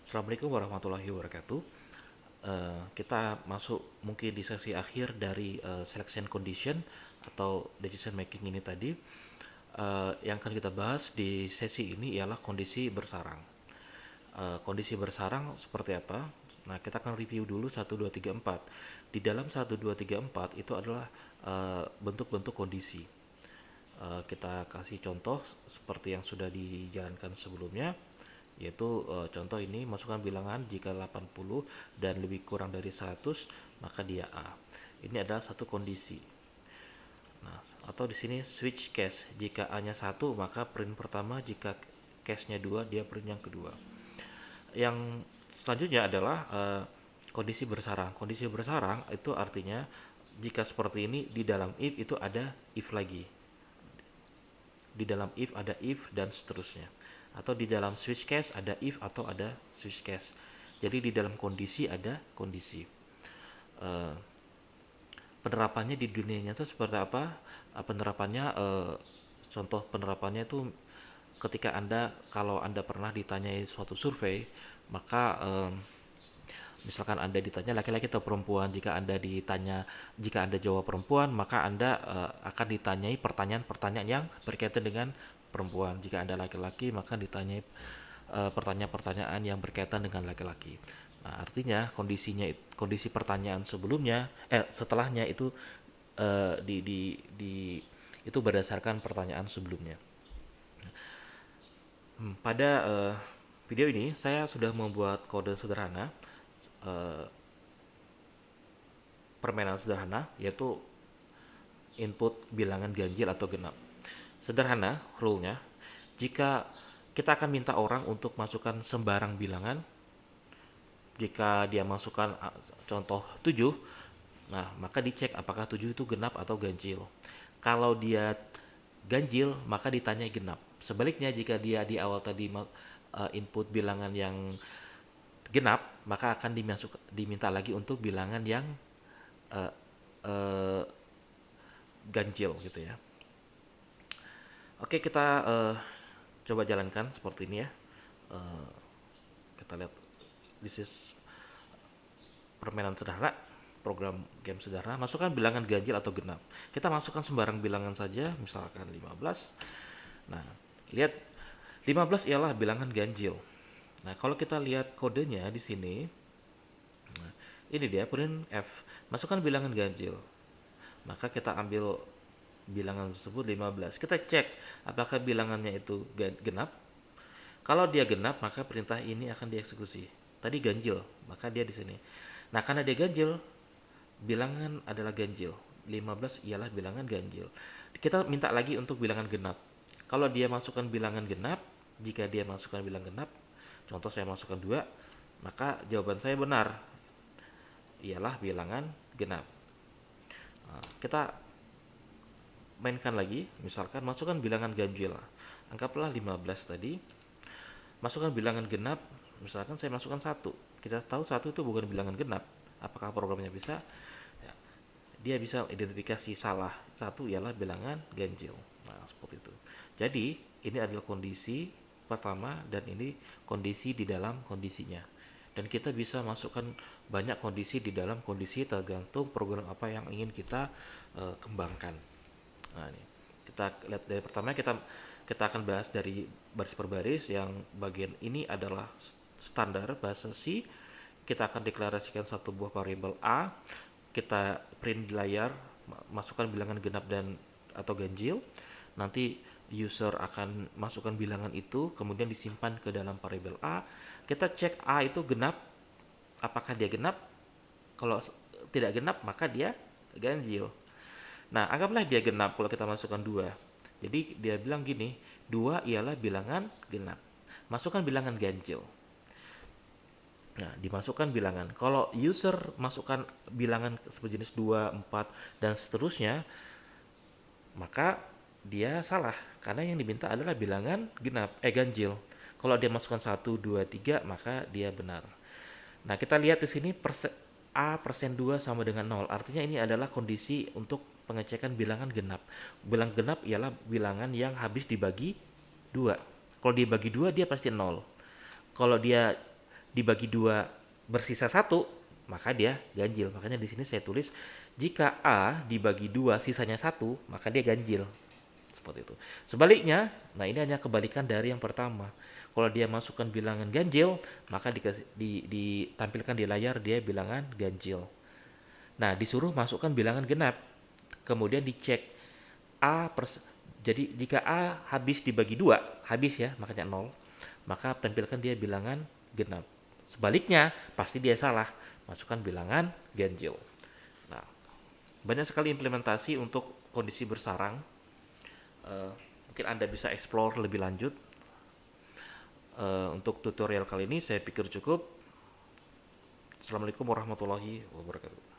Assalamualaikum warahmatullahi wabarakatuh. Kita masuk mungkin di sesi akhir dari selection condition atau decision making ini tadi. Yang akan kita bahas di sesi ini ialah kondisi bersarang. Kondisi bersarang seperti apa? Nah, kita akan review dulu 1, 2, 3, 4. Di dalam 1, 2, 3, 4 itu adalah bentuk-bentuk kondisi. Kita kasih contoh seperti yang sudah dijalankan sebelumnya, yaitu contoh ini masukkan bilangan jika 80 dan lebih kurang dari 100 maka dia A. Ini adalah satu kondisi. Nah, atau di sini switch case, jika A-nya 1 maka print pertama, jika case-nya 2 dia print yang kedua. Yang selanjutnya adalah kondisi bersarang. Kondisi bersarang itu artinya jika seperti ini di dalam if itu ada if lagi. Di dalam if ada if dan seterusnya. Atau di dalam switch case ada if atau ada switch case. Jadi di dalam kondisi ada kondisi. Uh, Penerapannya di dunia nyata seperti apa? Penerapannya contoh penerapannya itu ketika kalau Anda pernah ditanyai suatu survei, maka misalkan Anda ditanya laki-laki atau perempuan, jika Anda jawab perempuan, maka Anda akan ditanyai pertanyaan-pertanyaan yang berkaitan dengan perempuan. Jika Anda laki-laki, maka ditanyai pertanyaan-pertanyaan yang berkaitan dengan laki-laki. Nah, artinya kondisi pertanyaan setelahnya itu itu berdasarkan pertanyaan sebelumnya. Pada video ini saya sudah membuat kode sederhana, uh, permainan sederhana, yaitu input bilangan ganjil atau genap. Sederhana rule-nya, jika kita akan minta orang untuk masukkan sembarang bilangan, jika dia masukkan contoh 7, nah maka dicek apakah 7 itu genap atau ganjil. Kalau dia ganjil, maka ditanya genap. Sebaliknya, jika dia di awal tadi input bilangan yang genap, maka akan diminta lagi untuk bilangan yang uh, uh, ganjil gitu ya. Oke, kita coba jalankan seperti ini ya. Uh, kita lihat, this is permainan sederhana, program game sederhana. Masukkan bilangan ganjil atau genap. Kita masukkan sembarang bilangan saja, misalkan 15. Nah, lihat 15 ialah bilangan ganjil. Nah, kalau kita lihat kodenya di sini, nah, ini dia print F. Masukkan bilangan ganjil. Maka kita ambil bilangan tersebut 15. Kita cek apakah bilangannya itu genap. Kalau dia genap, maka perintah ini akan dieksekusi. Tadi ganjil, maka dia di sini. Nah, karena dia ganjil, bilangan adalah ganjil. 15 ialah bilangan ganjil. Kita minta lagi untuk bilangan genap. Kalau dia masukkan bilangan genap, jika dia masukkan bilangan genap, contoh saya masukkan 2, maka jawaban saya benar. Ialah bilangan genap. Nah, kita mainkan lagi, misalkan masukkan bilangan ganjil. Anggaplah 15 tadi. Masukkan bilangan genap, misalkan saya masukkan 1. Kita tahu 1 itu bukan bilangan genap. Apakah programnya bisa? Ya, dia bisa identifikasi salah. 1 ialah bilangan ganjil. Nah, seperti itu. Jadi, ini adalah kondisi pertama dan ini kondisi di dalam kondisinya. Dan kita bisa masukkan banyak kondisi di dalam kondisi tergantung program apa yang ingin kita kembangkan. Nah, ini kita lihat dari pertama, kita akan bahas dari baris per baris. Yang bagian ini adalah standar bahasa C. Kita akan deklarasikan satu buah variabel A. Kita print di layar, masukkan bilangan genap dan atau ganjil. Nanti user akan masukkan bilangan itu, kemudian disimpan ke dalam variabel A. Kita cek A itu genap, apakah dia genap. Kalau tidak genap, maka dia ganjil. Nah, anggaplah dia genap kalau kita masukkan 2. Jadi dia bilang gini, 2 ialah bilangan genap. Masukkan bilangan ganjil. Nah, dimasukkan bilangan. Kalau user masukkan bilangan sejenis 2, 4, dan seterusnya, maka dia salah. Karena yang diminta adalah bilangan ganjil. Kalau dia masukkan 1, 2, 3, maka dia benar. Nah, kita lihat di sini A persen 2 sama dengan 0. Artinya ini adalah kondisi untuk pengecekan bilangan genap. Bilangan genap ialah bilangan yang habis dibagi 2. Kalau dibagi 2 dia pasti 0. Kalau dia dibagi dua bersisa satu, maka dia ganjil. Makanya di sini saya tulis jika A dibagi dua sisanya satu, maka dia ganjil. Seperti itu. Sebaliknya, nah ini hanya kebalikan dari yang pertama. Kalau dia masukkan bilangan ganjil, maka ditampilkan di layar dia bilangan ganjil. Nah, disuruh masukkan bilangan genap. Kemudian dicek A jadi jika A habis dibagi dua, habis ya, makanya 0, maka tampilkan dia bilangan genap. Sebaliknya, pasti dia salah, masukkan bilangan ganjil. Nah, banyak sekali implementasi untuk kondisi bersarang. Mungkin Anda bisa explore lebih lanjut. Untuk tutorial kali ini saya pikir cukup. Assalamualaikum warahmatullahi wabarakatuh.